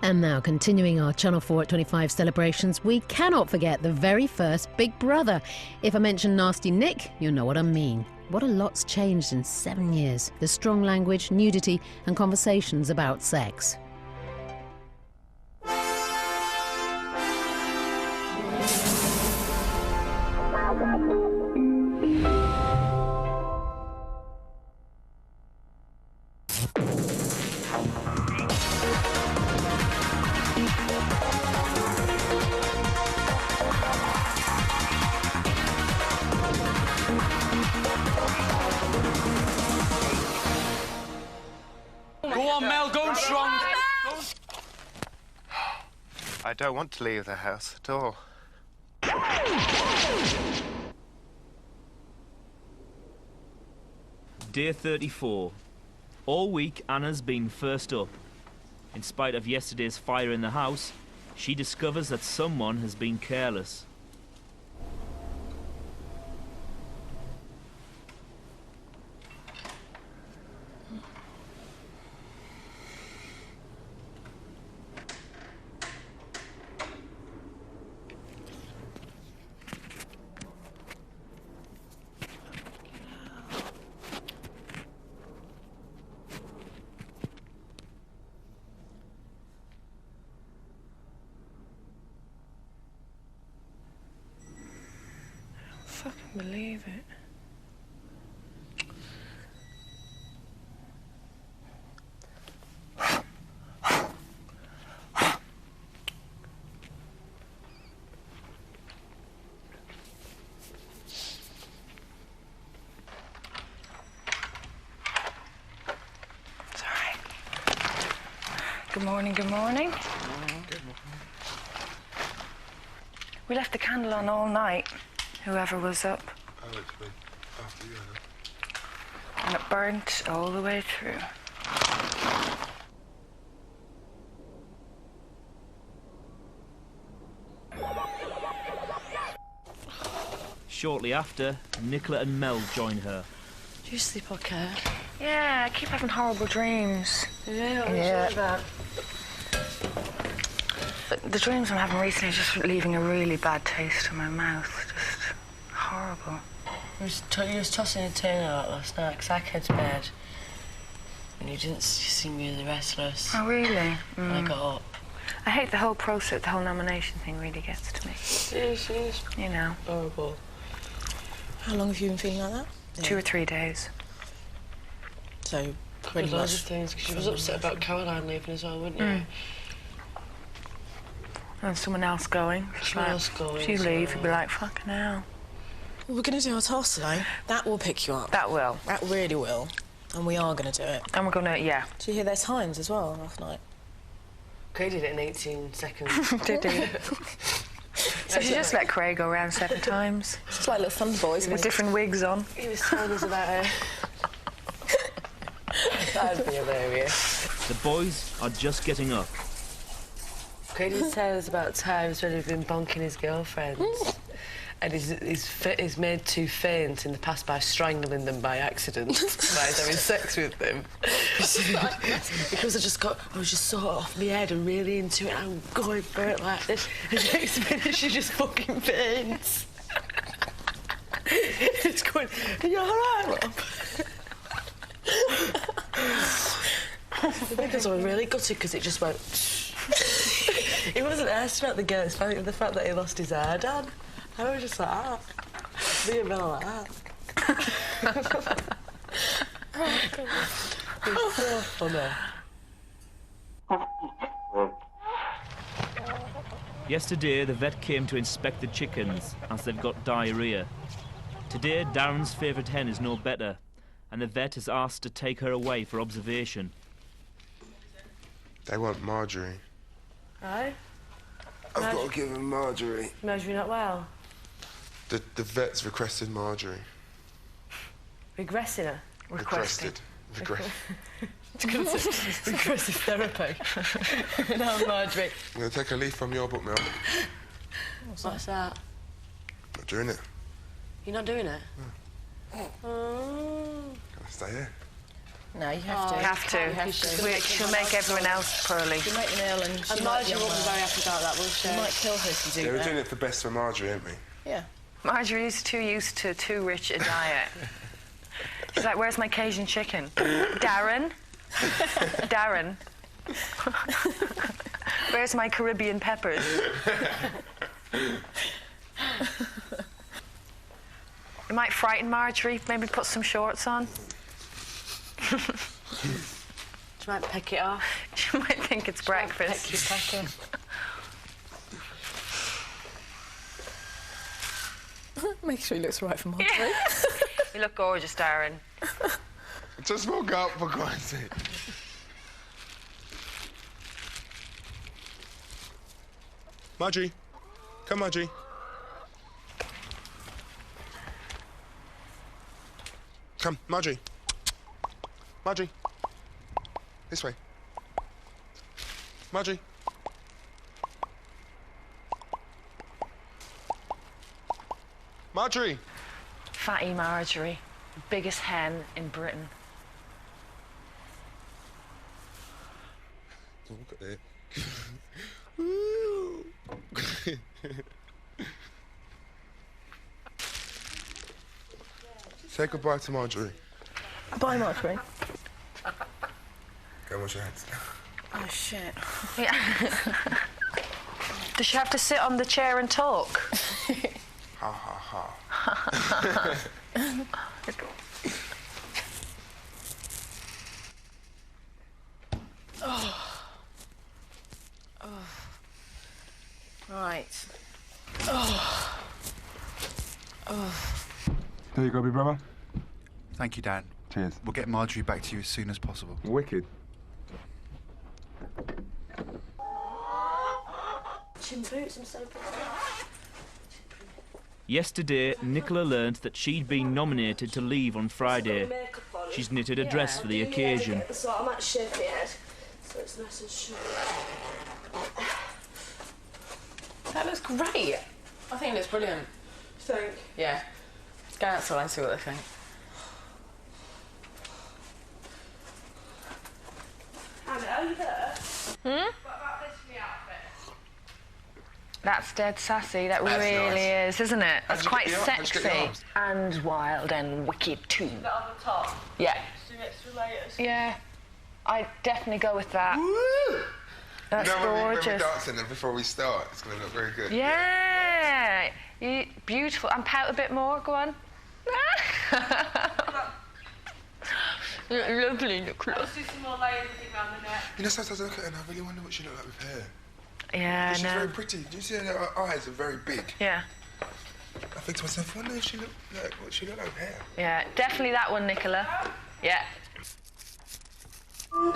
And now, continuing our Channel 4 at 25 celebrations, we cannot forget the very first Big Brother. If I mention Nasty Nick, you know what I mean. What a lot's changed in 7 years. The strong language, nudity and conversations about sex. Go on, Mel, go strong. I don't want to leave the house at all. Day 34. All week, Anna's been first up. In spite of yesterday's fire in the house, she discovers that someone has been careless. I fucking believe it. It's all right. Good morning, good morning. Good morning. We left the candle on all night, whoever was up. Alex went after you, Anna. And it burnt all the way through. Shortly after, Nicola and Mel join her. Do you sleep okay? Yeah, I keep having horrible dreams. Yeah. But the dreams I'm having recently are just leaving a really bad taste in my mouth. Just horrible. You was tossing a turn out last night because I came to bed and you didn't seem really restless. Oh, really? And I got up. I hate the whole process, the whole nomination thing really gets to me. It is You know, horrible. How long have you been feeling like that? 2 or 3 days. So, pretty Loads much. of things, because she was upset about Caroline leaving as well, wasn't you? And someone else going. Someone else going If you as leave, well. you'd be like, fucking hell. Well, we're going to do our task today. That will pick you up. That will. That really will. And we are going to do it. And we're gonna, yeah. Did you hear their times as well last night? Craig did it in 18 seconds. Did he? So you just let Craig go around 7 times It's just like little fun boys. with different wigs on. He was telling us about her. That'd be hilarious. The boys are just getting up. Craig was telling us about times when he'd been bonking his girlfriends. And he's made 2 faint in the past by strangling them by accident, by having sex with them. Because I was just sort of off my head and really into it, and I'm going for it like this. And next minute she just fucking faints. It's going, are you all right, Rob? I think I was really gutted because it just went. It wasn't asked about the girl, it's the fact that he lost his hair, Dad. I was just like that. Me and Mel like that. It's so funny. Yesterday, the vet came to inspect the chickens as they've got diarrhoea. Today, Darren's favourite hen is no better, and the vet has asked to take her away for observation. They want Marjorie. Aye? I've got to give them Marjorie. Marjorie not well? The vet's requested Marjorie. Regressing her? Requested. Regressive therapy. No, Marjorie. I'm going to take a leaf from your book, Mel. What's that? Not doing it. You're not doing it? No. Oh. Gotta stay here. No, you have to. You have to. You have to. She'll make everyone else poorly. She'll make them ill and she And might Margie be won't be unwell. very happy about that, will she? She might kill her if you do They were that. doing it for best for Marjorie, ain't we? Yeah. Marjorie's too used to too rich a diet. She's like, where's my Cajun chicken? Darren? Darren? Where's my Caribbean peppers? It might frighten Marjorie. Maybe put some shorts on. She might pick it off. She might think it's breakfast. Pick your pecker. Make sure he looks right for Marjorie. You look gorgeous, Darren. Just woke up, for God's sake. Marjorie. Come, Marjorie. Come, Marjorie. Marjorie. This way. Marjorie. Marjorie. Fatty Marjorie. Biggest hen in Britain. Look at it. Say goodbye to Marjorie. Bye, Marjorie. Go wash your hands. Oh, shit. Yeah. Does she have to sit on the chair and talk? Ha ha ha. Right. There you go, big brother. Thank you, Dan. Cheers. We'll get Marjorie back to you as soon as possible. Wicked. Yesterday, Nicola learned that she'd been nominated to leave on Friday. She's knitted a dress for the occasion. So I might shape it head, so it's nice and short. That looks great. I think it looks brilliant. Think. Yeah. Go outside and see what they think. Hannah, are you there? Hmm? What about this for the outfit? That's dead sassy. That That's really nice. is, isn't it? That's quite How'd you get the sexy. arms? And wild and wicked too. That on the top. Yeah. Some extra layers. Yeah. I'd definitely go with that. Woo! That's when we're gorgeous. dancing and before we start, it's going to look very good. Yeah. Beautiful. And pout a bit more. Go on. Lovely, Nicola. Let's do some more layers around the neck. You know, sometimes I look at her and I really wonder what she looked like with hair. Yeah, She's no. very pretty. Do you see her eyes are very big? Yeah. I think to myself, I wonder if she looked like what she looked like with hair. Yeah. Definitely that one, Nicola. Yeah.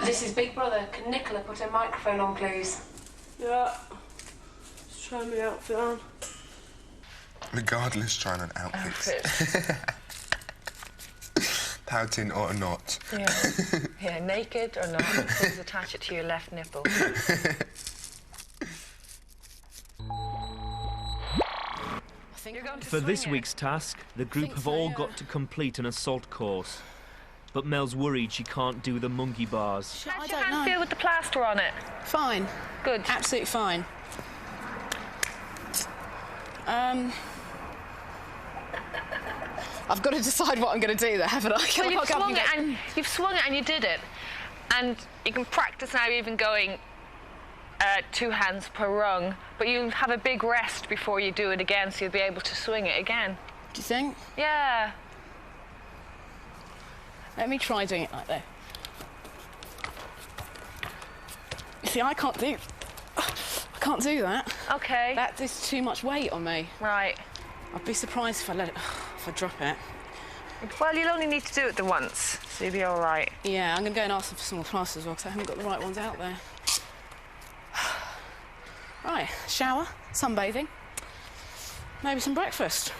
This is Big Brother. Can Nicola put her microphone on, please? Yeah. Just try my outfit on. Regardless, trying on outfits. Pouting or not. Yeah. Yeah, naked or not, please attach it to your left nipple. For this week's task, the group have all got to complete an assault course. But Mel's worried she can't do the monkey bars. How's your hand feel with the plaster on it? Fine. Good. Absolutely fine. I've got to decide what I'm going to do there, haven't I? Well, you've swung it and you did it. And you can practice now even going 2 hands per rung, but you'll have a big rest before you do it again, so you'll be able to swing it again. Do you think? Yeah. Let me try doing it like that. You see, I can't do that. Okay. That is too much weight on me. Right. I'd be surprised if I drop it. Well, you'll only need to do it the once, so you'll be all right. Yeah, I'm going to go and ask them for some more plasters as well, because I haven't got the right ones out there. Right, shower, sunbathing, maybe some breakfast.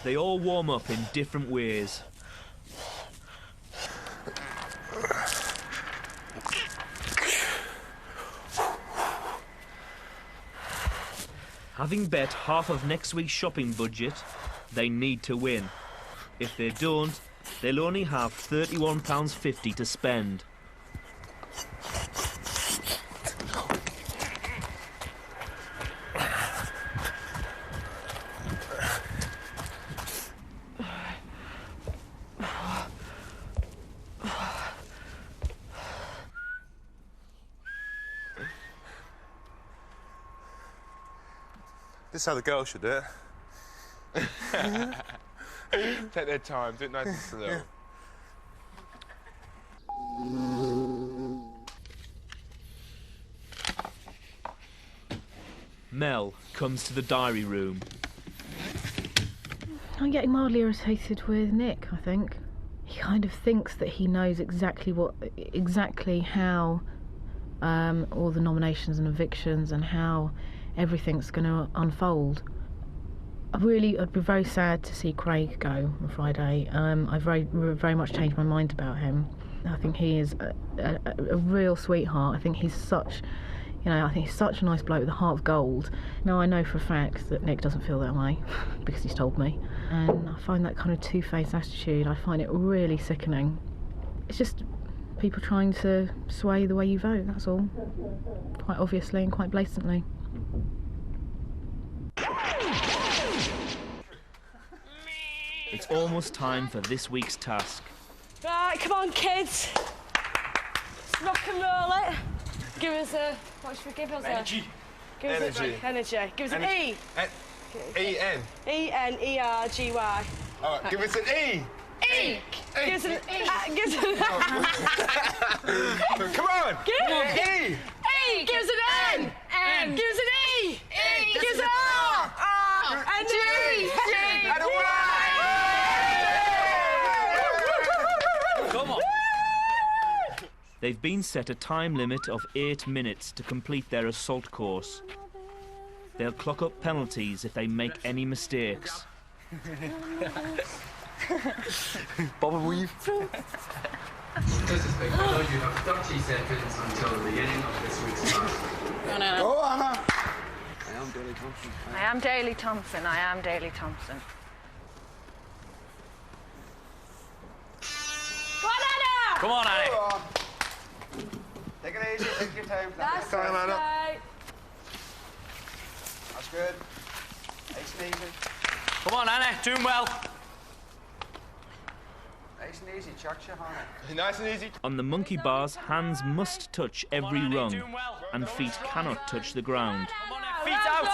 They all warm up in different ways. Having bet half of next week's shopping budget, they need to win. If they don't, they'll only have £31.50 to spend. This is how the girls should do it. Take their time, do it nice and slow. Mel comes to the diary room. I'm getting mildly irritated with Nick, I think. He kind of thinks that he knows exactly how all the nominations and evictions and how everything's going to unfold. I'd be very sad to see Craig go on Friday. I've very much changed my mind about him. I think he is a real sweetheart. I think he's such a nice bloke with a heart of gold. Now, I know for a fact that Nick doesn't feel that way because he's told me. And I find that kind of two-faced attitude, I find it really sickening. It's just people trying to sway the way you vote, that's all. Quite obviously and quite blatantly. It's almost time for this week's task. Right, come on, kids. Let's rock and roll it. Give us a... What should we give us? Energy. Give us energy. Give us an E. E-N. E-N-E-R-G-Y. All right, give us an E. E. Give us an E. Give us an... Come on. Give us an E. E. Give us an N. N. Give us an E. E. Give us an R. R. And G. G. And a Y. Come on. They've been set a time limit of 8 minutes to complete their assault course. They'll clock up penalties if they make any mistakes. Bob and weave. I know you have 30 seconds until the beginning of this week's task. Go, Anna. I am Daley Thompson. I am Daley Thompson. I am Daley Thompson. Go on, Anna! Come on, Annie. Go on. Take it easy, take your time. That's Take your time, Anna. right. That's good. Nice and easy. Come on, Annie. Doing well. Nice and easy, chuck your honey. Nice and easy. On the monkey bars, hands must touch every Annie, rung, doing well. and feet cannot touch the ground. Come on, Annie. Feet out.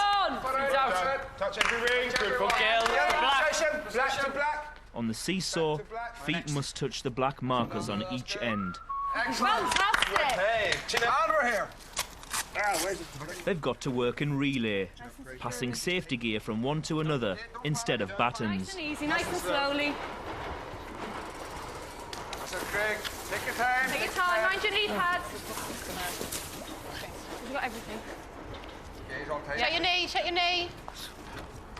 Feet out. Touch every ring. Good Good girl. Black. Black to black. On the seesaw, feet must touch the black markers on each end. Fantastic. Hey, chin up. Over here. They've got to work in relay, passing safety gear from one to another instead of batons. Nice and easy, nice and slowly. That's it, Craig. Take your time. Take your time, mind your knee pads. You've got everything. Gaze all tight. Check your knee, check your knee.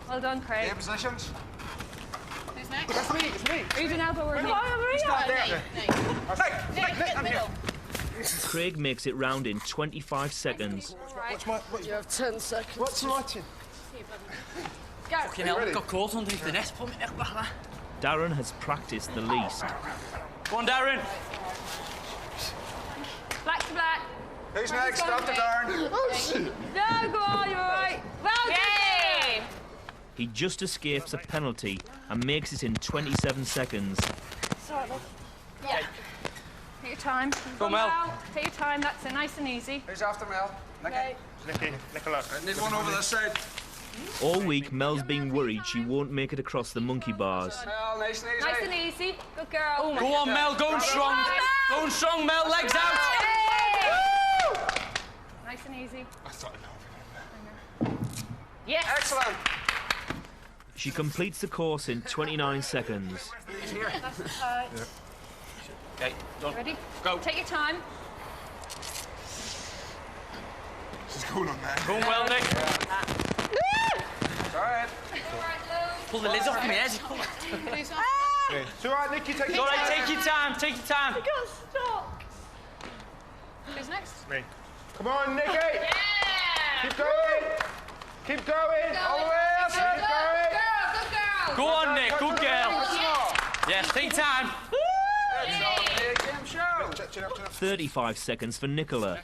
Well done, Craig. Air positions. Who's next? That's me, it's me. Are you doing elbow or knee? Stand there. Nick, I'm here. Craig makes it round in 25 seconds. You have 10 seconds. What's watching? Go. Fucking hell, got caught underneath the nest. Put me neck back there. Darren has practiced the least. Go on, Darren. Black to black. Who's next? After Darren. Oh, shit. No, go on, you're all right. Well done. He just escapes a penalty and makes it in 27 seconds. Sorry, love. Yeah. Take your time. Go, Mel. Take your time, that's it, nice and easy. Who's after Mel? Okay. Nicky. Nicola. Need one over this side. All week, Mel's been worried she won't make it across the monkey bars. Mel, nice and easy. Nice and easy. Good girl. Oh, Go on, Mel. Going strong. Going strong, Mel. Legs out. Hey. Nice and easy. I thought I know. Yes. Excellent. She completes the course in 29 seconds. That's right. Okay, done. Ready? Go. Take your time. She's going on, man. Going well, Nick. It's all right. Pull the lids off me, Ed. It's all right, Nicky. Take It's your all time. right, take your time. Take your time. Got stuck. Who's next? Me. Come on, Nicky. Yeah. Keep going. Keep going. All the way up. Keep going. Good girl. Go on, Nick. Good girl. Once more. Yeah, take time. 35 seconds for Nicola.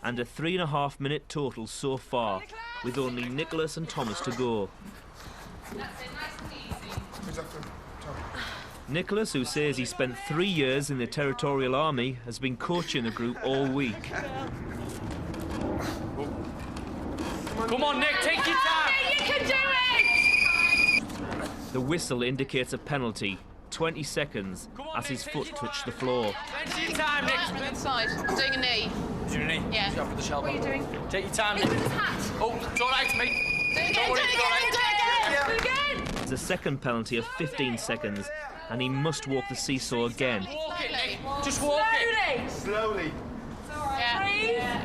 And a 3.5-minute total so far, with only Nicholas and Thomas to go. Nicholas, who says he spent 3 years in the Territorial Army, has been coaching the group all week. Come on, Nick, take your time. You can do it! The whistle indicates a penalty, 20 seconds, as his foot touched the floor. Take your time, Nick. I'm inside. I'm doing a knee. Do your knee? Yeah. Stop with the shell. What are you doing? Take your time, Nick. Oh, it's all right, mate. Do it again, Don't worry, do it it's all right. again, do it again! There's a second penalty of 15 seconds, and he must walk the seesaw again. Walk it, Nick. Just walk it. Slowly. Yeah.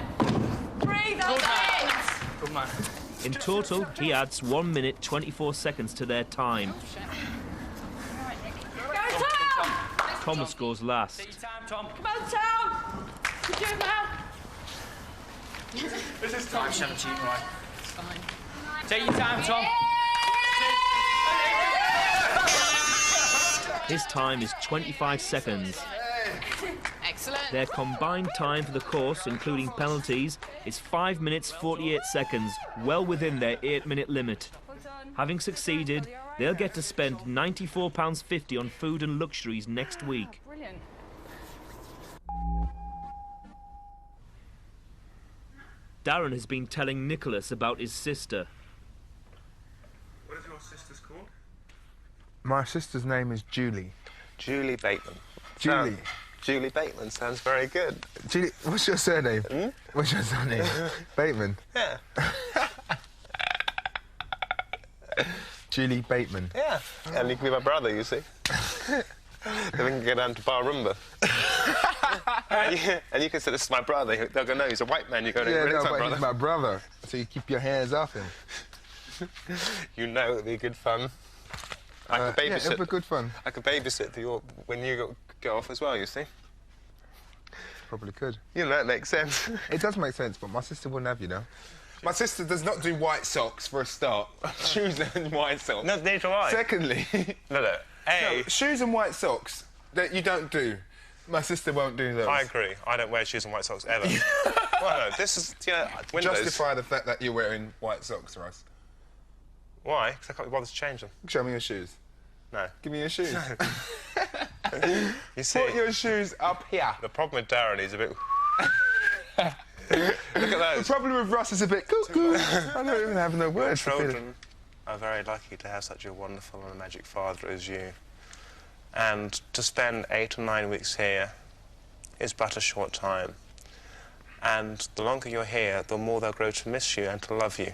Breathe, Good that's man. it! Good man. In total, he adds 1 minute 24 seconds to their time. Go, Tom! Thomas goes last. Take your time, Tom. Come on, Tom! You do it now. This is time. 17, right. It's fine. Take your time, Tom. His time is 25 seconds. Excellent. Their combined time for the course, including penalties, is 5 minutes 48 seconds, well within their 8-minute limit. Having succeeded, they'll get to spend £94.50 on food and luxuries next week. Brilliant. Darren has been telling Nicholas about his sister. What is your sister's called? My sister's name is Julie. Julie Bateman. Julie. Julie Bateman sounds very good. Julie, what's your surname? What's your surname? Bateman. Yeah. Julie Bateman. Yeah. And you can be my brother, you see. Then we can go down to Bar Rumba. and you can say, this is my brother. They'll go, no, he's a white man. You go, no, Yeah, really, no, it's my but brother. he's my brother. So you keep your hands off him. You know it'd be good fun. I could Yeah, babysit. it'll be good fun. I could babysit for your when you go off as well, you see. Probably could. You know, that makes sense. It does make sense, but my sister wouldn't have you, know. My sister does not do white socks for a start. Shoes and white socks. No, neither do I. Secondly, No. no, shoes and white socks that you don't do. My sister won't do those. I agree. I don't wear shoes and white socks ever. Well, no, this is, you know, Windows. Justify the fact that you're wearing white socks, Russ. Why? Because I can't be bothered to change them. Show me your shoes. No. Give me your shoes. You see, Put your shoes up here. the problem with Darren is a bit... Look at The those. problem with Russ is a bit cuckoo. I don't even have no Your words for it. children are very lucky to have such a wonderful and a magic father as you. And to spend 8 or 9 weeks here is but a short time. And the longer you're here, the more they'll grow to miss you and to love you.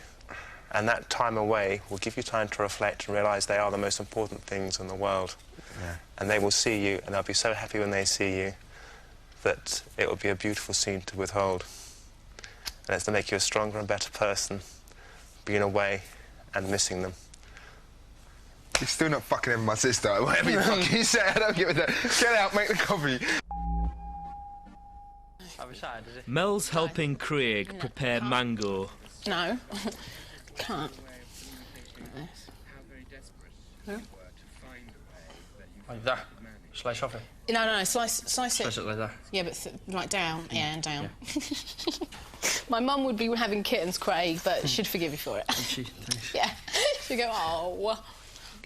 And that time away will give you time to reflect and realise they are the most important things in the world. Yeah. And they will see you, and they'll be so happy when they see you that it will be a beautiful scene to withhold. And it's to make you a stronger and better person, being away and missing them. You're still not fucking with my sister. Whatever you fucking say, I don't give a damn. Get out, make the coffee. Mel's helping Craig prepare mango. No. Can't. Like that. Slice off it. No, slice it. Slice it like that. Yeah, but like down. Yeah, and down. My mum would be having kittens, Craig, but she'd forgive you for it. Thanks. Yeah. She'd go, oh.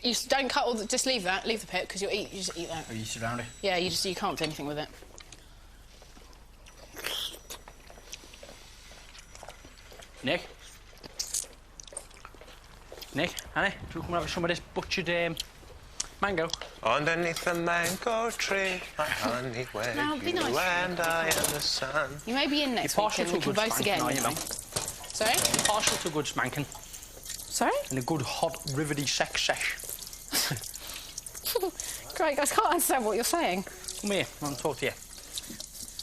You don't cut all the... Just leave that. Leave the pit, because you just eat that. Are you surrounded? Yeah, you can't do anything with it. Nick? Nick, honey, do you come and have some of this butchered mango? Underneath the mango tree, my honey, where No, you be nice. and I and the sun. You may be in next week partial and to we can good vote spanking, again. are you, Mel? Sorry? Partial to good spanking. Sorry? And a good hot, riveting sex sesh. Craig, I can't understand what you're saying. Come here, I want to talk to you.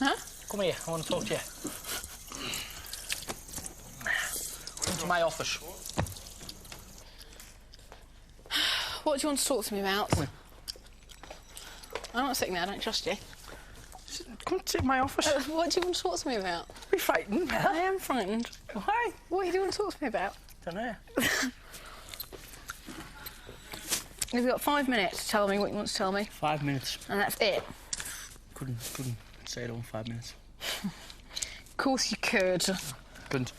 Huh? Come here, I want to talk to you. Come to my office. What do you want to talk to me about? I'm not sitting there, I don't trust you. Come to my office. What do you want to talk to me about? Be frightened, Mel. I am frightened. Why? What do you want to talk to me about? Don't know. You've got 5 minutes to tell me what you want to tell me. 5 minutes. And that's it. Couldn't say it all in 5 minutes. Of course you could. Couldn't.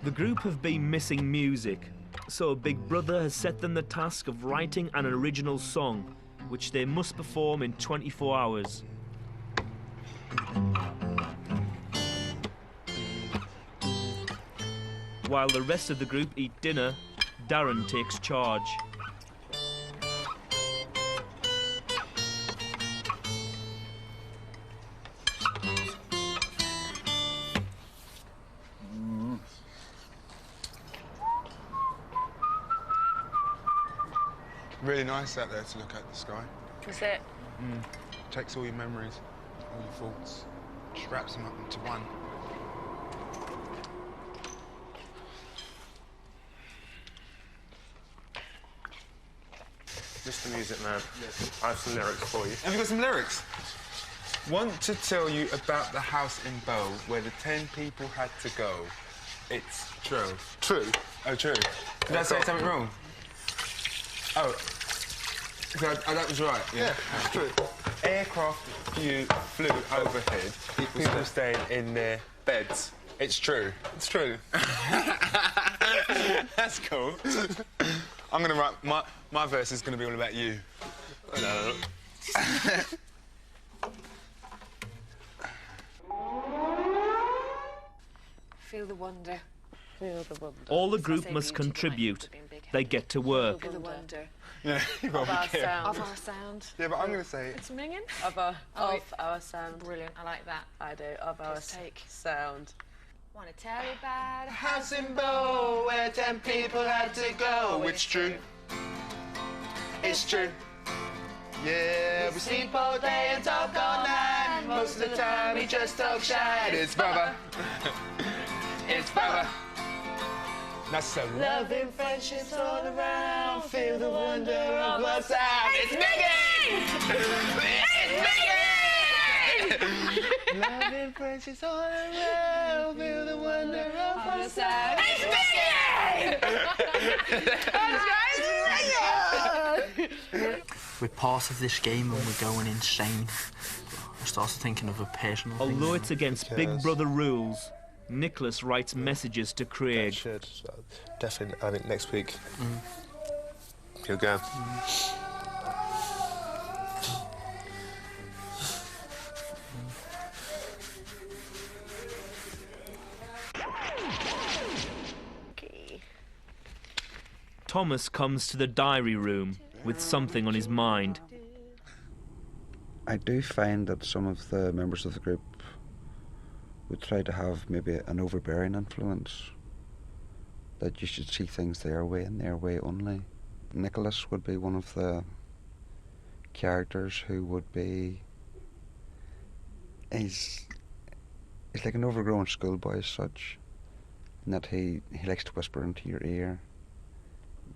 The group have been missing music, so Big Brother has set them the task of writing an original song, which they must perform in 24 hours. While the rest of the group eat dinner, Darren takes charge. Really nice out there to look at the sky. Is it? Takes all your memories, all your thoughts, just wraps them up into one. Mr. Music Man, I have some lyrics for you. Have you got some lyrics? Want to tell you about the house in Bow where the 10 people had to go. It's true. True? Oh, true. Did I say something wrong? Oh. That was right. Yeah, it's true. Aircraft flew overhead. People stayed in their beds. It's true. It's true. That's cool. I'm gonna write my verse is gonna be all about you. No. Feel the wonder. Feel the wonder. All the group must contribute. They get to work. Feel the wonder. Yeah, you've got to be careful. Of our sound. Yeah, but I'm gonna say It's minging? Of our sound. Brilliant. I like that. I do. Of our sound. Want to tell you about house in Bow where 10 people had to go. It's true. It's true. Yeah, we sleep all day and talk all night. Most of the time we just talk shite. It's Bubba. It's Bubba. That's so loving friendships all around. Feel the wonder of what's out. It's Megan! It's Megan! Loving friendships all around. Feel the wonder of what's out. It's Megan! We're part of this game and we're going insane. I started thinking of a personal thing. Although it's against Big Brother rules, Nicholas writes messages to Craig. Definitely, I think next week he'll go. Thomas comes to the diary room with something on his mind. I do find that some of the members of the group would try to have maybe an overbearing influence, that you should see things their way and their way only. Nicholas would be one of the characters who would be... He's like an overgrown schoolboy as such, in that he likes to whisper into your ear,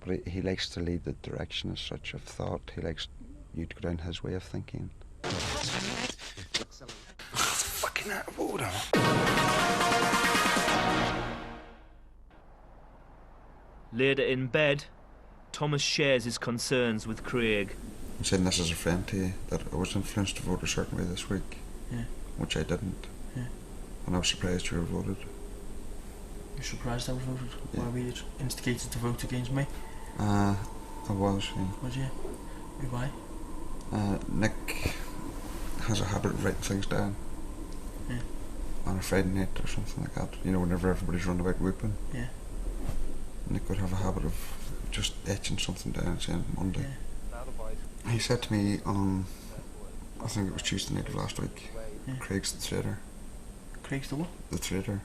but he likes to lead the direction as such of thought. He likes you to go down his way of thinking. Fucking out of order. Later in bed, Thomas shares his concerns with Craig. I'm saying this as a friend to you, that I was influenced to vote a certain way this week, which I didn't. Yeah. And I was surprised you were voted. You're surprised I was voted? Why were you instigated to vote against me? I was, yeah. Was you? Why? Nick has a habit of writing things down. Yeah. On a Friday night or something like that. You know, whenever everybody's running about whooping. Yeah. Nick would have a habit of just etching something down and saying Monday. Yeah. He said to me on, I think it was Tuesday night of last week, Craig's the traitor. Craig's the what? The traitor.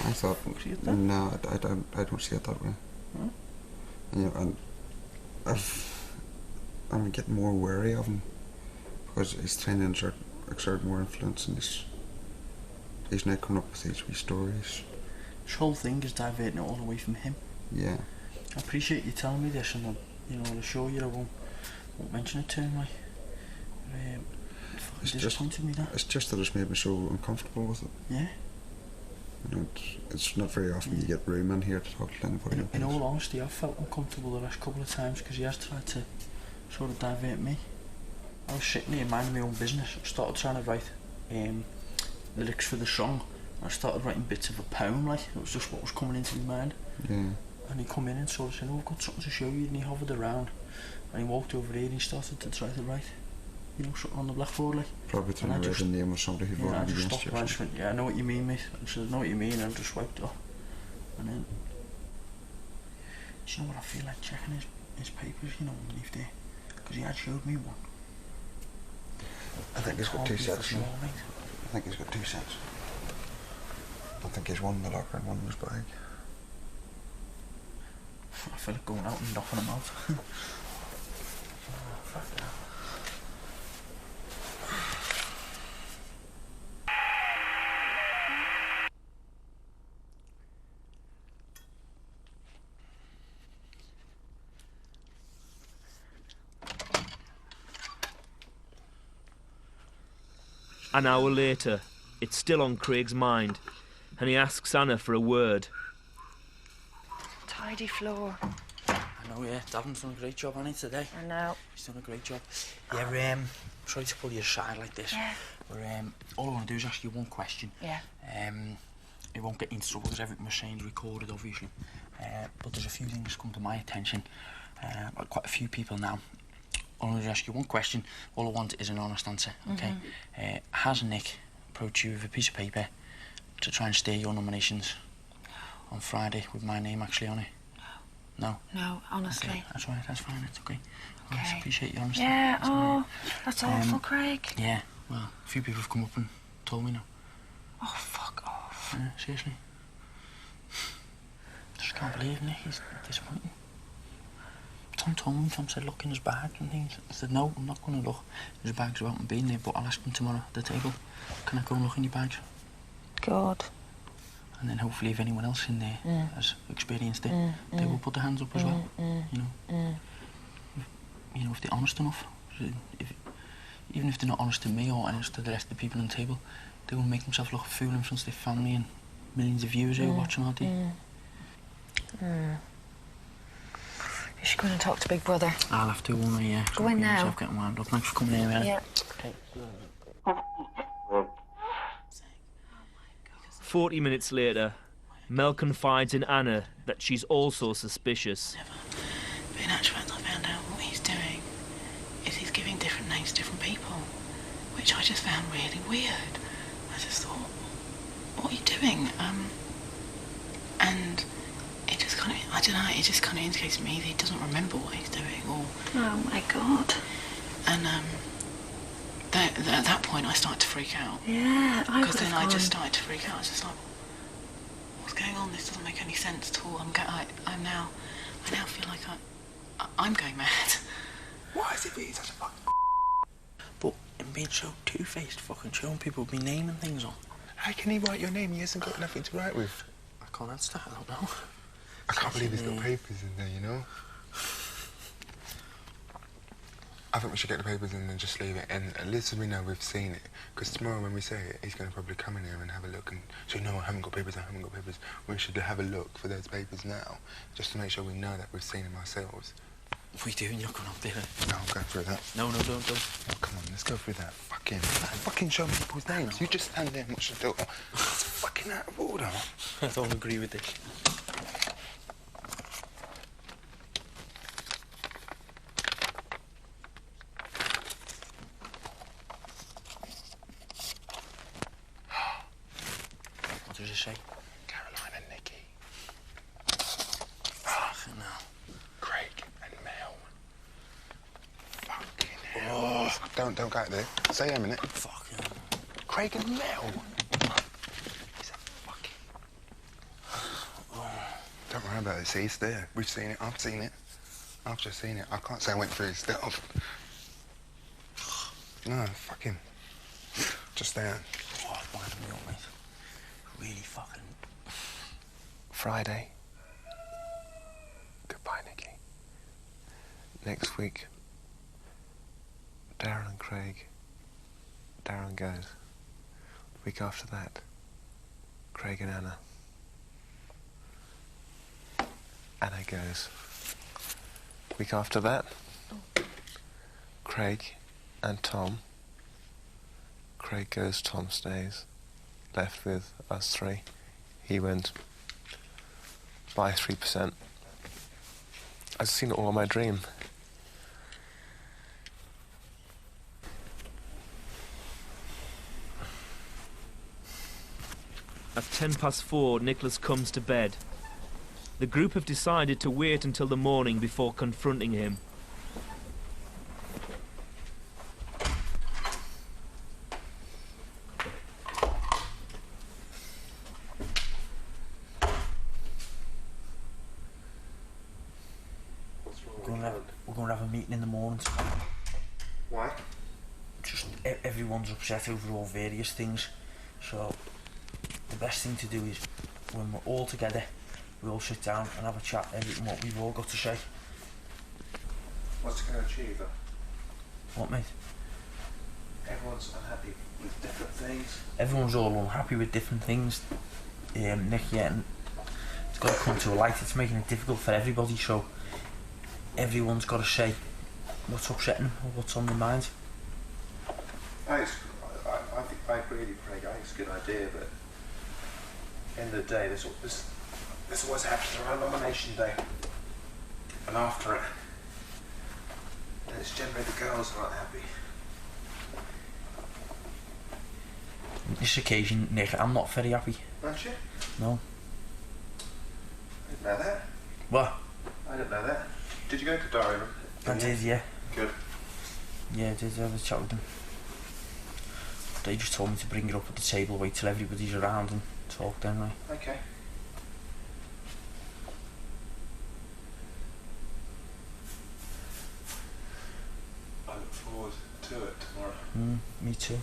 I thought, no, I don't see it that way. Huh? You know, and I'm getting more wary of him because he's trying to exert more influence, and he's now coming up with these wee stories. This whole thing is diverting it all away from him. Yeah. I appreciate you telling me this, and I'll assure you I won't mention it to him. Like, It's just that it's made me so uncomfortable with it. Yeah. You know, it's not very often you get room in here to talk to anybody. In all honesty, I've felt uncomfortable the last couple of times because he has tried to sort of divert me. I was sitting here minding my own business. I started trying to write lyrics for the song. I started writing bits of a poem, like, it was just what was coming into my mind. Yeah. And he come in and sort of said, oh, I've got something to show you, and he hovered around. And he walked over here and he started to try to write, you know, something on the blackboard, like. Probably trying to write the name of somebody who voted against you. I just stopped and I just went, yeah, I know what you mean, mate. I said, I know what you mean, and I just wiped it off. And then, do you know what I feel like checking his papers, you know, underneath there? Because he had showed me one. I think he's got 2 sets. I think he's got 2 sets. I think he's one in the locker and one in his bag. I feel like going out and knocking him out. Fuck that. An hour later, it's still on Craig's mind, and he asks Anna for a word. Tidy floor. I know, yeah. Davin's done a great job on it today. I know. He's done a great job. Yeah, sorry to pull you aside like this. Yeah. But all I want to do is ask you one question. Yeah. It won't get into trouble because everything we're saying is recorded, obviously. But there's a few things come to my attention. Like quite a few people now. I want to ask you one question. All I want is an honest answer, okay? Has Nick approached you with a piece of paper to try and steer your nominations on Friday with my name actually on it? No? No, honestly. Okay, that's right, that's fine, it's okay. I just appreciate your honesty. Yeah, that's awful, Craig. Yeah, well, a few people have come up and told me now. Oh, fuck off. Yeah, seriously. Just can't believe Nick, he's disappointing. Tom told me, Tom said look in his bag and things. I said no, I'm not going to look. His bag's about to be in there, but I'll ask him tomorrow at the table. Can I go and look in your bags? God. And then hopefully if anyone else in there has experienced it, they will put their hands up as well. You know, you know, if they're honest enough. Even if they're not honest to me or honest to the rest of the people on the table, they will make themselves look a fool in front of their family and millions of viewers who are watching, aren't they? You should go in and talk to Big Brother. I'll have to, won't I? Yeah. Go in now. I'm getting wound up. Thanks for coming in, man. Yeah. Okay. 40 minutes later, Mel confides in Anna that she's also suspicious. But in actual fact, I found out what he's doing is he's giving different names to different people, which I just found really weird. I just thought, what are you doing? And it just kind of, I don't know, it just kind of indicates to me that he doesn't remember what he's doing, or... Oh my God. And, at that point I started to freak out. Yeah, because then I just started to freak out. I was just like, what's going on? This doesn't make any sense at all. I now feel like I'm going mad. Why is he being such a fucking But him being so two-faced, fucking showing people me name and things on. How can he write your name? He hasn't got nothing to write with. I can't answer that, I don't know. I can't believe he's got papers in there, you know? I think we should get the papers in and just leave it, and at least we know we've seen it. Because tomorrow when we say it, he's going to probably come in here and have a look and say, no, I haven't got papers, I haven't got papers. We should have a look for those papers now, just to make sure we know that we've seen them ourselves. We do, and you're going up there. No, I'm going through that. No, don't. Oh, come on, let's go through that. Fucking show me people's names. You just stand there and watch the door. It's fucking out of order. I don't agree with this. What does it say? Caroline and Nikki. Fucking hell. Craig and Mel. Fucking hell. Oh. Don't go out there. Stay a minute. Fucking hell. Craig and Mel. He's a fucking... Don't worry about it. See, it's there. We've seen it. I've seen it. I've just seen it. I can't say I went through his stuff. No, fucking... Just there. Oh, it's winding me up, mate. Really fucking... Friday. Goodbye, Nikki. Next week, Darren and Craig. Darren goes. The week after that, Craig and Anna. Anna goes. Week after that, Craig and Tom. Craig goes, Tom stays. Left with us three. He went, buy 3%. I've seen it all in my dream. At 4:10, Nicholas comes to bed. The group have decided to wait until the morning before confronting him. We're going to have a meeting in the morning tomorrow. Why? Just everyone's upset over all various things. So the best thing to do is when we're all together, we all sit down and have a chat, everything what we've all got to say. What's it going to achieve, though? What, mate? Everyone's unhappy with different things. Everyone's all unhappy with different things, Nick, yeah, and it's got to come to a light. It's making it difficult for everybody, so everyone's got to say what's upsetting them or what's on their mind. I think I agree with you, Craig. I think it's a good idea, but at the end of the day, this always happens around nomination day and after it. And it's generally the girls who aren't happy. This occasion, Nick, I'm not very happy. Aren't you? No. I didn't know that. What? I didn't know that. Did you go to diary room? I did, yeah. Good. Yeah, I did have a chat with them. They just told me to bring it up at the table, wait till everybody's around and talk then, right? Okay. I look forward to it tomorrow. Me too.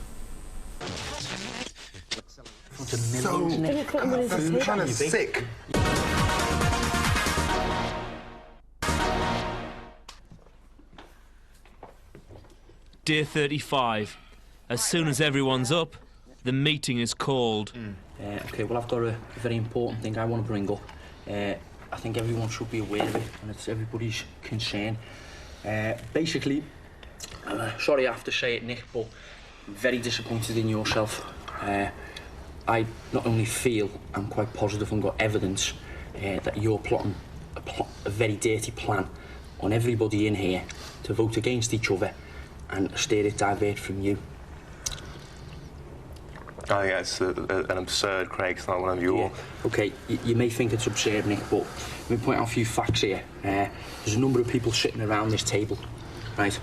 I'm kind of sick. Day 35. As soon as everyone's up, the meeting is called. Okay, well, I've got a very important thing I want to bring up. I think everyone should be aware of it, and it's everybody's concern. Basically, sorry I have to say it, Nick, but I'm very disappointed in yourself. I not only feel, I'm quite positive and got evidence that you're plotting a very dirty plan on everybody in here to vote against each other and steer it divert from you. I think that's an absurd, Craig. It's not one of your... Yeah. OK, you may think it's absurd, Nick, but let me point out a few facts here. There's a number of people sitting around this table, right,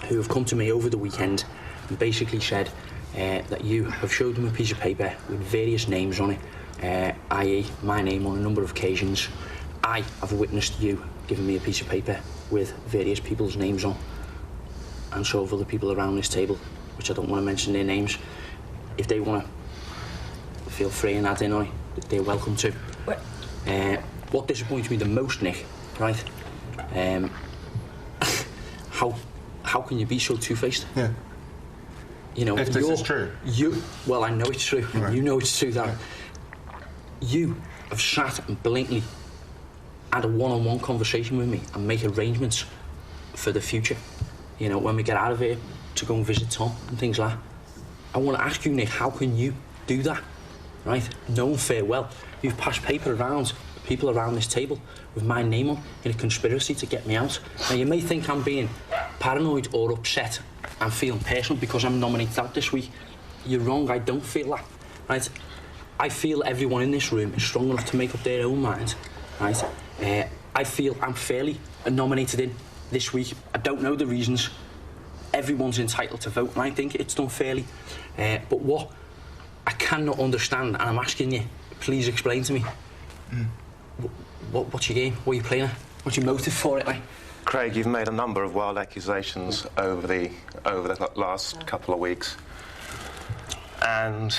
who have come to me over the weekend and basically said that you have showed them a piece of paper with various names on it, i.e. my name on a number of occasions. I have witnessed you giving me a piece of paper with various people's names on, and so have other people around this table, which I don't want to mention their names. If they want to feel free and add in on it, they're welcome to. What disappoints me the most, Nick, right? How can you be so two-faced? Yeah. You know, if this is true. Well, I know it's true. Right. You know it's true that you have sat and blatantly had a one-on-one conversation with me and make arrangements for the future. You know, when we get out of here to go and visit Tom and things like that. I want to ask you, Nick, how can you do that, right? Knowing farewell, you've passed paper around people around this table with my name on in a conspiracy to get me out. Now, you may think I'm being paranoid or upset and feeling personal because I'm nominated out this week. You're wrong, I don't feel that, right? I feel everyone in this room is strong enough to make up their own mind, right? I feel I'm fairly nominated in this week. I don't know the reasons. Everyone's entitled to vote, and I think it's done fairly. But what I cannot understand, and I'm asking you, please explain to me. What's your game? What are you playing at? What's your motive for it, like? Craig, you've made a number of wild accusations over the last couple of weeks. And,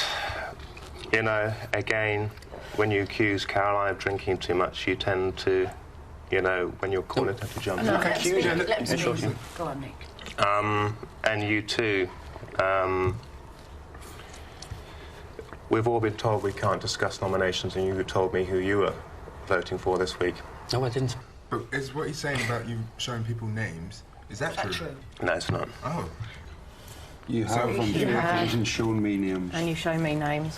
you know, again, when you accuse Caroline of drinking too much, you tend to, you know, when you're cornered, have to jump. No, let me go on, Nick. And you too, We've all been told we can't discuss nominations, and you told me who you were voting for this week. No, I didn't. But is what he's saying about you showing people names, is that true? No, it's not. Oh. You have, So- Nick hasn't shown me names. And you show me names.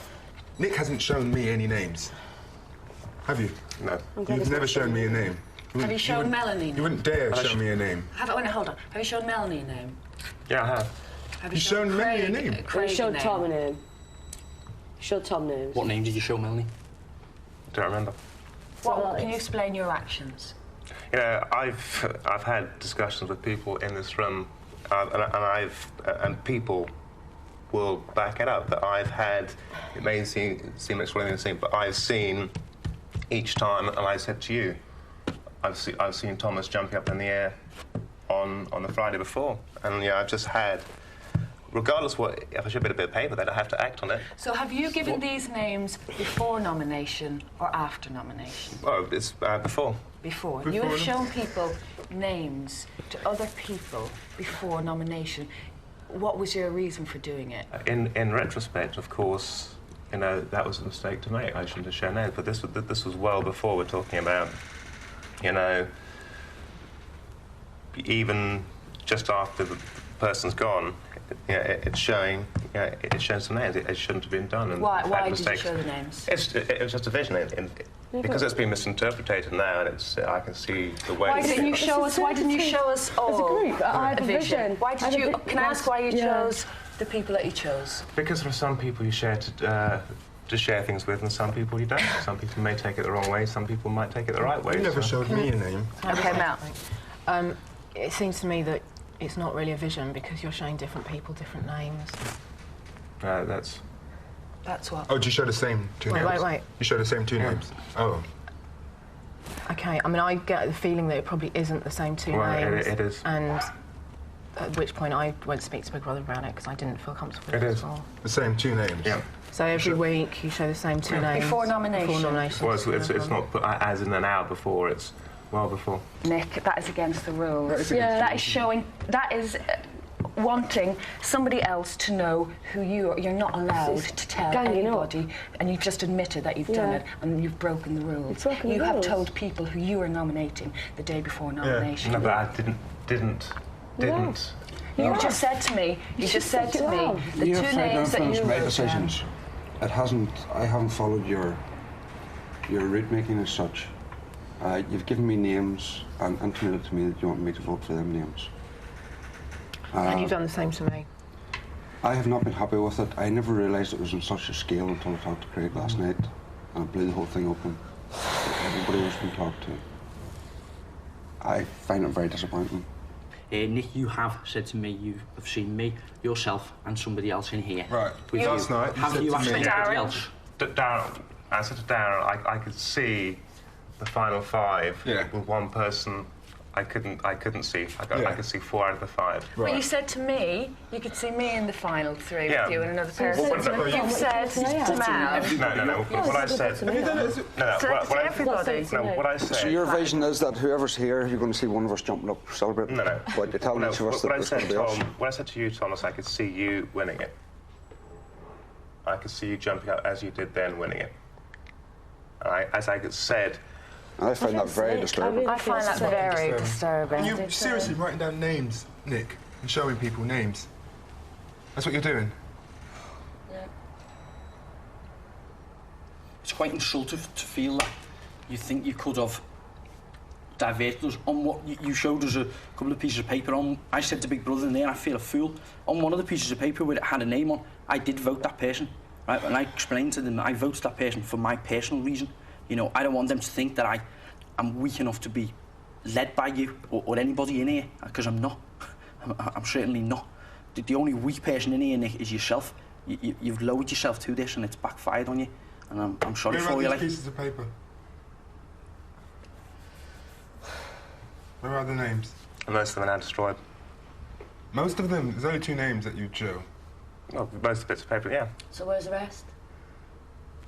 Nick hasn't shown me any names. Have you? No. You've never shown me a name. Have you shown Melanie? You wouldn't dare show me a name. Wait, hold on. Have you shown Melanie a name? Yeah, I have. Have You've shown Melanie a name? Craig You showed a name? Tom a name. You showed Tom names. What name did you show Melanie? Don't remember. Can you explain your actions? You know, I've had discussions with people in this room, and people will back it up that I've had. It may seem extraordinary to say, but I've seen each time, and I said to you, I've seen Thomas jumping up in the air on the Friday before, and yeah, I've just had. Regardless if I should put a bit of paper, then I have to act on it. So have you given these names before nomination or after nomination? Oh, it's before. Before. You have shown people names to other people before nomination. What was your reason for doing it? In retrospect, of course, you know, that was a mistake to make. I shouldn't have shown names, but this was well before. We're talking about, you know, even just after the person's gone, it's showing some names. It shouldn't have been done. And Why did you show the names? It was just a vision. Because it's been misinterpreted now, and I can see the way. Why didn't you show us? Why didn't you show us all As a group, I had a vision. Why did you? Can I ask why you chose the people that you chose? Because there are some people you share to share things with, and some people you don't. Some people may take it the wrong way. Some people might take it the right way. You never showed me a name. Okay, Mel. It seems to me that it's not really a vision because you're showing different people different names. That's what. Oh, did you show the same two names? Wait. You show the same two names? Oh. Okay, I mean, I get the feeling that it probably isn't the same two names. It is. And at which point I won't speak to Big Brother about it because I didn't feel comfortable It with is. as well. The same two names? Yeah. So every week you show the same two names? Before nomination? Before nomination. Well, it's not put as in an hour before, it's well before. Nick, that is against the rules. That is showing. That is wanting somebody else to know who you are. You're not allowed to tell anybody, and you've just admitted that you've done it, and you've broken the rules. You have told people who you are nominating the day before nomination. No, but I didn't. You just said to me. You just said to me the You two have tried to names that influence you my wrote decisions. It hasn't. I haven't followed your route making as such. You've given me names and intimated to me that you want me to vote for them names. And you've done the same to me. I have not been happy with it. I never realised it was on such a scale until I talked to Craig last night, and it blew the whole thing open. Everybody was being talked to. I find it very disappointing. Nick, you have said to me you have seen me, yourself, and somebody else in here. Right. Last night, have you actually anybody else? Darren, I said to Darren, I could see the final five with one person. I couldn't see. I could see 4 out of the 5. But you said to me, you could see me in the final 3 with you and another person. You've said to Mal. No. What I said. What I said. So your vision is that whoever's here, you're going to see one of us jumping up celebrating. No. But you're telling each of us that it's going to be us. What I said to you, Thomas, I could see you winning it. I could see you jumping up as you did then, winning it. As I said. I find that very disturbing. I find that very disturbing. Are you seriously writing down names, Nick, and showing people names? That's what you're doing? Yeah. It's quite insulting to feel that you think you could have diverted us on what you showed us a couple of pieces of paper on. I said to Big Brother in there, I feel a fool. On one of the pieces of paper where it had a name on, I did vote that person, right? And I explained to them I voted that person for my personal reason. You know, I don't want them to think that I'm weak enough to be led by you or anybody in here, because I'm not. I'm certainly not. The only weak person in here, Nick, is yourself. You've lowered yourself to this and it's backfired on you, and I'm sorry for you. Where are these pieces of paper? Where are the names? Most of them are now destroyed. Most of them? There's only 2 names that you show. Well, most of the bits of paper, yeah. So where's the rest?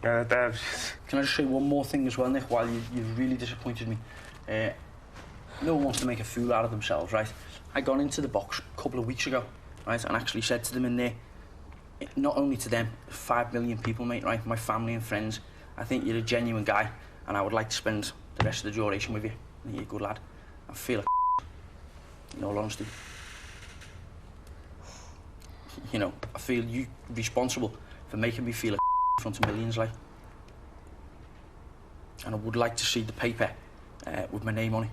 Can I just say one more thing as well, Nick, while you've really disappointed me? No one wants to make a fool out of themselves, right? I got into the box a couple of weeks ago, right, and actually said to them in there, not only to them, 5 million people, mate, right? My family and friends. I think you're a genuine guy, and I would like to spend the rest of the duration with you. I think you're a good lad. I feel like in all honesty. You know, I feel you responsible for making me feel like in front of millions, like. And I would like to see the paper with my name on it.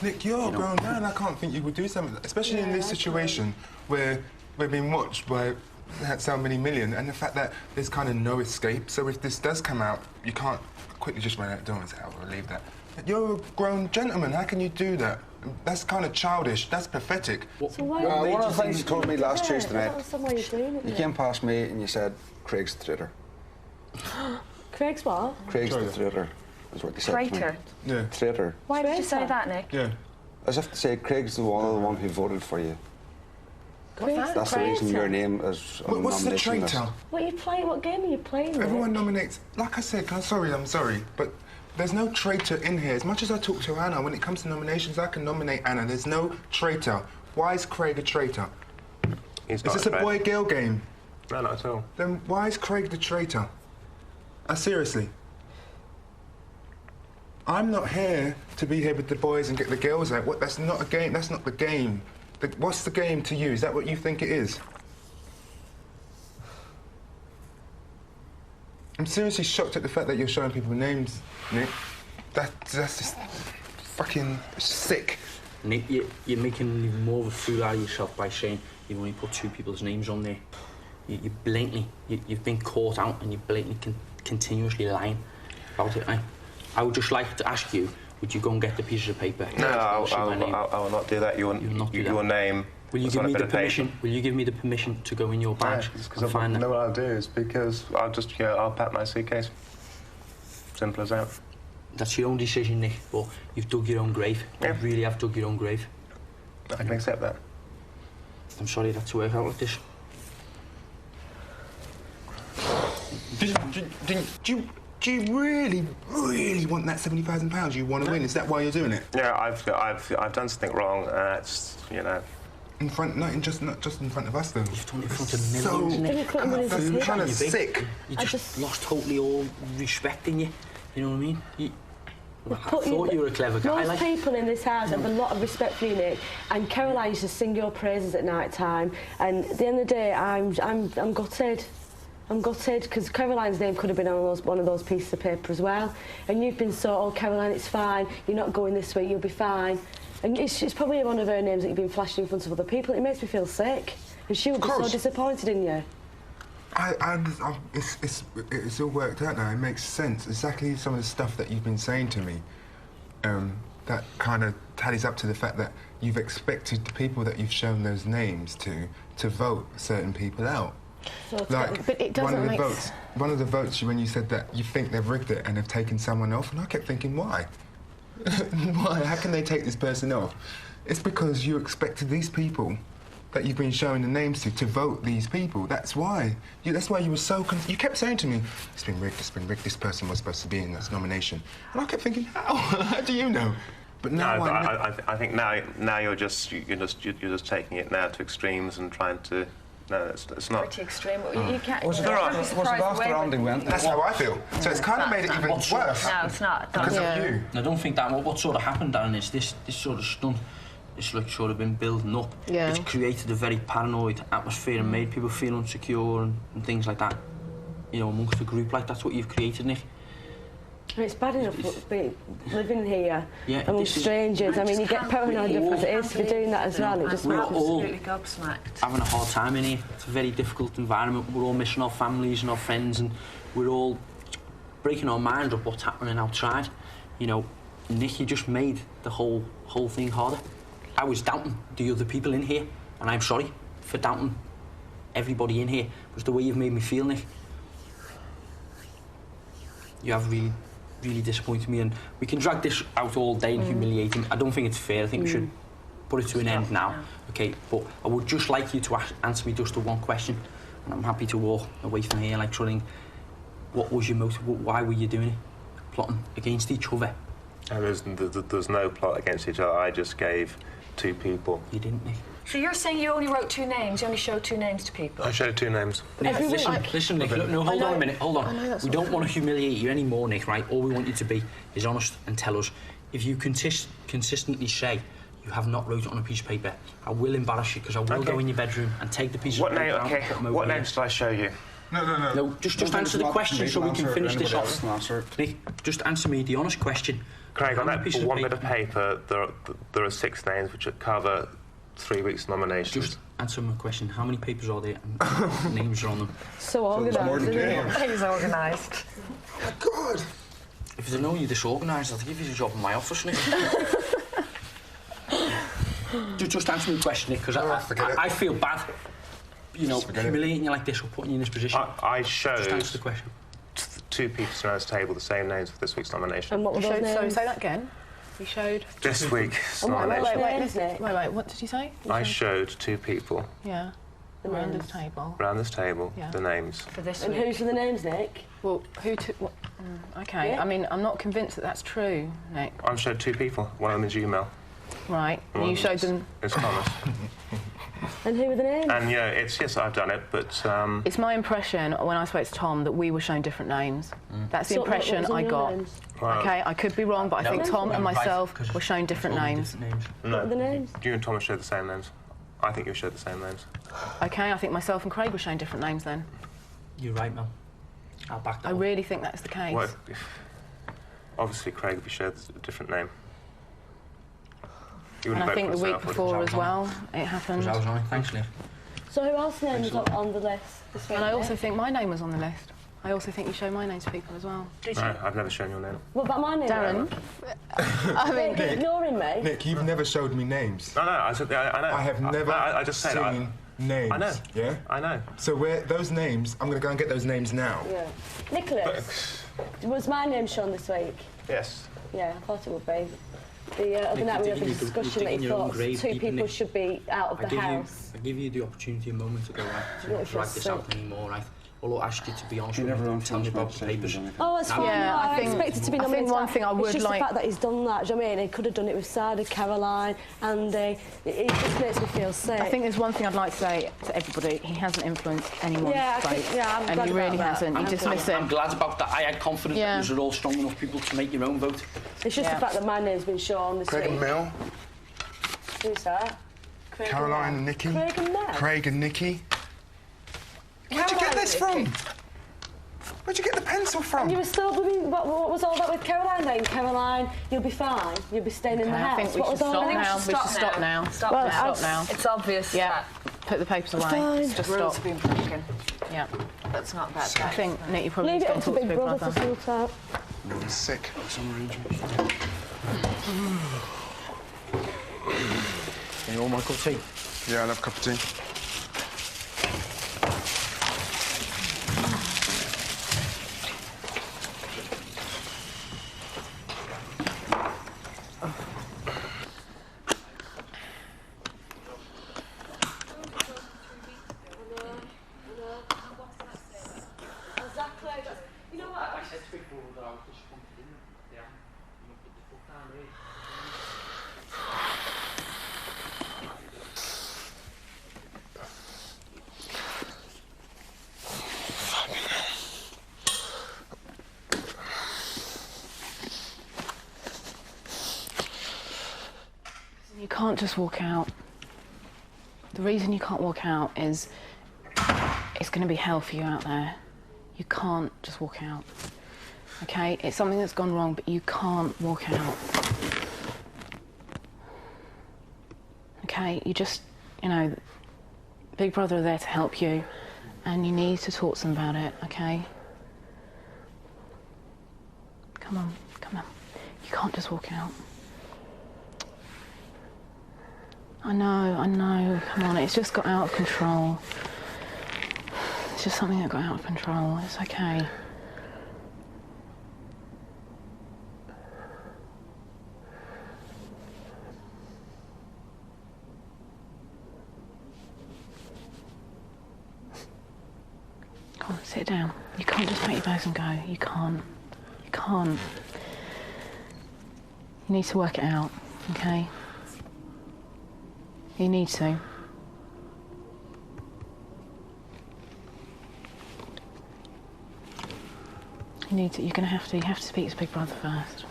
Nick, you're a grown man. I can't think you would do something, especially in this situation where we're being watched by so many million, and the fact that there's kind of no escape. So if this does come out, you can't quickly just run out the door and say, "I will leave that." But you're a grown gentleman. How can you do that? That's kind of childish. That's pathetic. So one of the things you told me last Tuesday night, you came past me and you said, "Craig's the traitor." Craig's what? Craig's the traitor, is what you said. Traitor? Yeah. Traitor. Why did you say that, Nick? Yeah. As if to say Craig's the one who voted for you. That's the reason your name is on What's the nomination list. traitor? What are you playing? What game are you playing? Everyone nominates. Like I said, I'm sorry, but there's no traitor in here. As much as I talk to Anna, when it comes to nominations, I can nominate Anna. There's no traitor. Why is Craig a traitor? Is this a boy-girl game? No, not at all. Then why is Craig the traitor? Seriously. I'm not here to be here with the boys and get the girls out. What? That's not a game. That's not the game. What's the game to you? Is that what you think it is? I'm seriously shocked at the fact that you're showing people names, Nick. That's just fucking sick. Nick, you're making even more of a fool out of yourself by saying you've only put 2 people's names on there. You blatantly, you've been caught out and you're blatantly continuously lying about it. I would just like to ask you, would you go and get the pieces of paper? No, I will not do that. Your name. Will you give me the permission? Will you give me the permission to go in your badge? Because I know what I'll do is because I'll just, I'll pack my suitcase. Simple as that. That's your own decision, Nick, but you've dug your own grave. You really have dug your own grave. I can accept that. I'm sorry it had to work out like this. Do you really want that £70,000? You want to win? Is that why you're doing it? Yeah, I've done something wong, and it's, In front, not just in front of us, though. You've done it in front of millions. That's kind of sick. You just lost totally all respect in you. You know what I mean? I thought you were a clever guy. Most people in this house have a lot of respect for you, Nick. And Caroline used to sing your praises at night time. And at the end of the day, I'm gutted. I'm gutted because Caroline's name could have been on one of those pieces of paper as well. And you've been so, "Oh, Caroline, it's fine. You're not going this week. You'll be fine." And it's probably one of her names that you've been flashing in front of other people. It makes me feel sick. And she would be so disappointed in you. It's all worked out now. It makes sense. Exactly some of the stuff that you've been saying to me, that kind of tallies up to the fact that you've expected the people that you've shown those names to vote certain people out. So but it doesn't make sense. One of the votes, when you said that you think they've rigged it and have taken someone off, and I kept thinking, why? Why? How can they take this person off? It's because you expected these people that you've been showing the names to vote these people. That's why. That's why you were so... You kept saying to me, "It's been rigged, it's been rigged. This person was supposed to be in this nomination." And I kept thinking, how? How do you know? But now I think now you're just taking it now to extremes and trying to... No, it's not. Pretty extreme. You can't. Was it after Andy went? That's how I feel. So it's kind of made it even worse. No, it's not. Because of you. I don't think that what sort of happened, Darren, is this sort of stunt. It's like sort of been building up. Yeah. It's created a very paranoid atmosphere and made people feel insecure and things like that. You know, amongst the group, like that's what you've created, Nick. It's bad enough living here among this strangers. I mean, you get paranoid enough as it is for doing that as well. It just We're makes me absolutely gobsmacked. Having a hard time in here. It's a very difficult environment. We're all missing our families and our friends, and we're all breaking our minds up what's happening outside. You know, Nick, you just made the whole thing harder. I was doubting the other people in here, and I'm sorry for doubting everybody in here. It was the way you've made me feel, Nick. You have really disappointed me, and we can drag this out all day and humiliate him. I don't think it's fair. I think we should put it to an end now. Okay, but I would just like you to answer me just the one question, and I'm happy to walk away from here like trolling. What was your motive? Why were you doing it? Plotting against each other? And there's no plot against each other. I just gave 2 people. You didn't, Nick. So you're saying you only wrote 2 names? You only showed 2 names to people? I showed 2 names. Nick, listen, Nick, look, no, hold on a minute, hold on. We don't want to humiliate you anymore, Nick, right? All we want you to be is honest and tell us. If you consistently say you have not wrote it on a piece of paper, I will embarrass you, because I will go in your bedroom and take the piece of paper out and put them over What here. names did I show you? No, just answer the question so we can finish this off. Nick, just answer me the honest question. Craig, on that one bit of paper, there are 6 names which cover 3 weeks nominations. Just answer my question. How many papers are there and names are on them? So organised, isn't it? He's organised. Oh, God! If they'd known you're disorganised, I'd give you a job in my office, Nick. Just answer me the question, Nick, because I feel bad, you know, humiliating you like this or putting you in this position. I showed... Just answer the question. 2 people around this table the same names for this week's nomination. And what were those names? Sorry, say that again. You showed... This week's Wait, nomination. wait, what did you say? I showed 2 people. Yeah. Around this table. Around this table, Yeah. the names. For this and week. whose are the names, Nick? Well, who took... OK, Yeah. I mean, I'm not convinced that that's true, Nick. I showed 2 people. One of them is you, Mel. Right, and you showed them... It's Thomas. And who were the names? And, yeah, yes, I've done it, but... It's my impression, when I spoke to Tom, that we were shown different names. That's the So what impression was on I your got. names? OK, I could be wrong, but I think Tom and myself were shown different names. No. What are the names? You and Thomas showed the same names. I think you showed the same names. OK, I think myself and Craig were shown different names then. You're right, Mel. I'll back that I up. really think that's the case. Well, obviously, Craig, if you showed a different name. You And wouldn't I think vote the for week yourself, would before you? as well, it happened. Because I was on it. Thanks, Nick. So who else's name was on the list this week? And I also think my name was on the list. I also think you show my name to people as well. No, I've never shown your name. What about my name? Darren. I mean, Nick. ignoring me. Nick, you've never showed me names. No, I know. I have never I just said seen names. I know. Yeah? I know. So where those names, I'm going to go and get those names now. Yeah. Nicholas, was my name shown this week? Yes. Yeah, I thought it would be. The other night we had a discussion that he thought 2 people should be out of the house. I give you the opportunity a moment ago, right, to Yeah, not drag if this you're out anymore, right? All I asked you to be honest with me and tell me about the papers. Oh, it's fine. Yeah, no, I I think- expect it to be I think nominated. one thing I would it's just like- the fact that he's done that. Do you know what I mean? He could have done it with Sada, Caroline, Andy. It just makes me feel sick. I think there's one thing I'd like to say to everybody. He hasn't influenced anyone's Yeah, I vote. think- yeah, I'm and glad he really about that. hasn't. You dismiss him. I'm glad about that. I had confidence Yeah. that you're all strong enough people to make your own vote. It's just the fact that my name's been shown this Craig week. and Mel, Who's that? Craig Caroline and and Nikki. Craig and Mel? Craig and Nikki. Where'd you get this from? Where'd you get the pencil from? And you were still blooming. What was all that with Caroline then? Caroline, you'll be fine. You'll be staying in the Okay, I house. think we what should was all stop that? now. We should stop now. Stop Well, now. Stop now. It's obvious Yeah. that Put the papers away. fine. Just rules stop. have been broken. Yeah. That's not that I bad. think, Nick, you probably Leave need it to up go to and Big talk to Brother Big to Brother. sort out. I'm sick. Some arrangement. You want my cup of tea? Yeah, I'll have a cup of tea. You know what? I said to people that I was disappointed in them. They haven't, you know, put the foot down really. You can't just walk out. The reason you can't walk out is it's going to be hell for you out there. You can't just walk out. Okay? It's something that's gone wrong, but you can't walk out. Okay? You just, you know, Big Brother are there to help you, and you need to talk to them about it, okay? Come on, come on. You can't just walk out. I know, come on, it's just got out of control. It's just something that got out of control, it's okay. Come on, sit down. You can't just pack your bags and go, you can't. You can't. You need to work it out, okay? You need to. You have to speak to Big Brother first.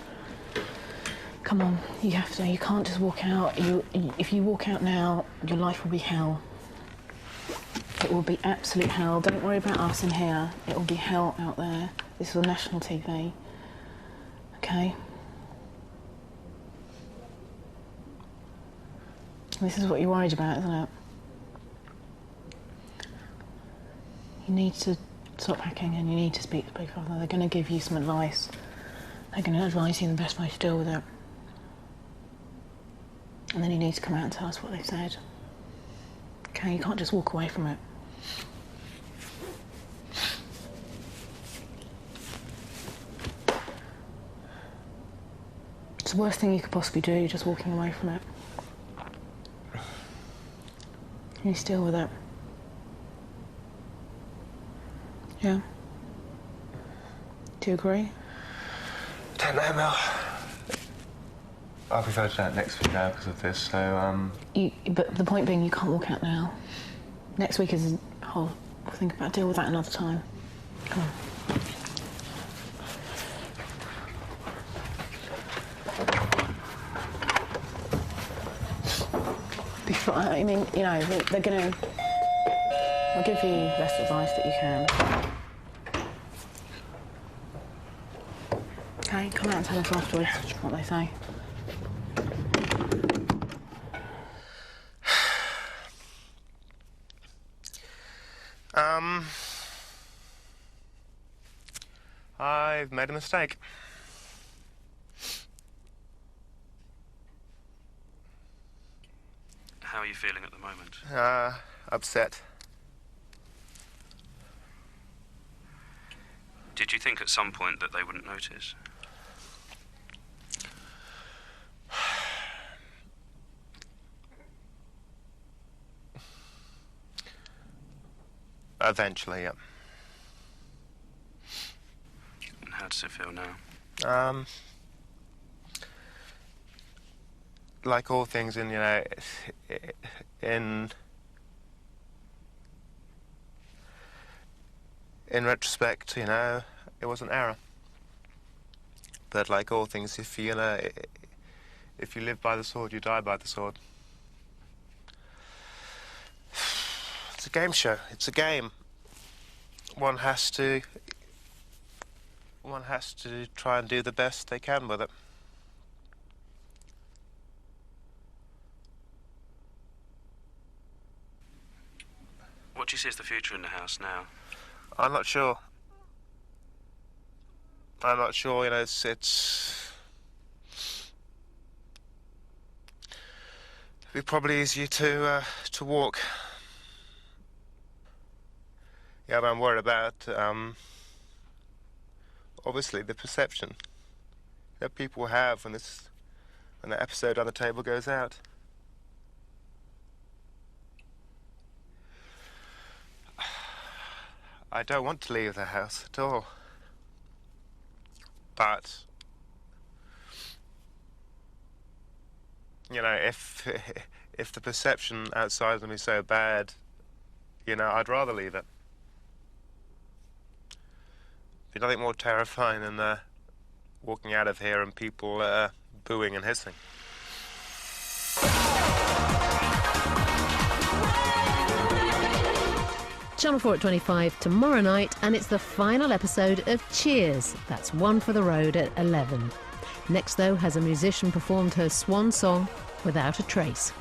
Come on, you have to. You can't just walk out. If you walk out now, your life will be hell. It will be absolute hell. Don't worry about us in here. It will be hell out there. This is on national TV. Okay? This is what you're worried about, isn't it? You need to stop hacking and you need to speak to Big Brother. They're going to give you some advice. They're going to advise you the best way to deal with it. And then you need to come out and tell us what they've said. Okay, you can't just walk away from it. It's the worst thing you could possibly do, just walking away from it. You need to deal with it. Yeah. Do you agree? I don't know, Mel. I prefer to do that next week now because of this, so, But the point being, you can't walk out now. Next week is a whole... Think about deal with that another time. Come on. Before, I mean, you know, they're going to... I'll give you the best advice that you can. Okay, come out and tell us afterwards what they say. I've made a mistake. How are you feeling at the moment? Upset. Did you think at some point that they wouldn't notice? Eventually, yeah. And how does it feel now? Like all things in, you know, in retrospect, you know, it was an error. But like all things, if you know, if you live by the sword, you die by the sword. It's a game show. It's a game. One has to try and do the best they can with it. What do you see as the future in the house now? I'm not sure. I'm not sure, you know, it'd be probably easier to walk. Yeah, but I'm worried about, obviously, the perception that people have when the episode on the table goes out. I don't want to leave the house at all. But, you know, if the perception outside of them is so bad, you know, I'd rather leave it. There's nothing more terrifying than walking out of here and people booing and hissing. Channel 4 at 25 tomorrow night, and it's the final episode of Cheers. That's One for the Road at 11. Next, though, has a musician performed her swan song, Without a Trace.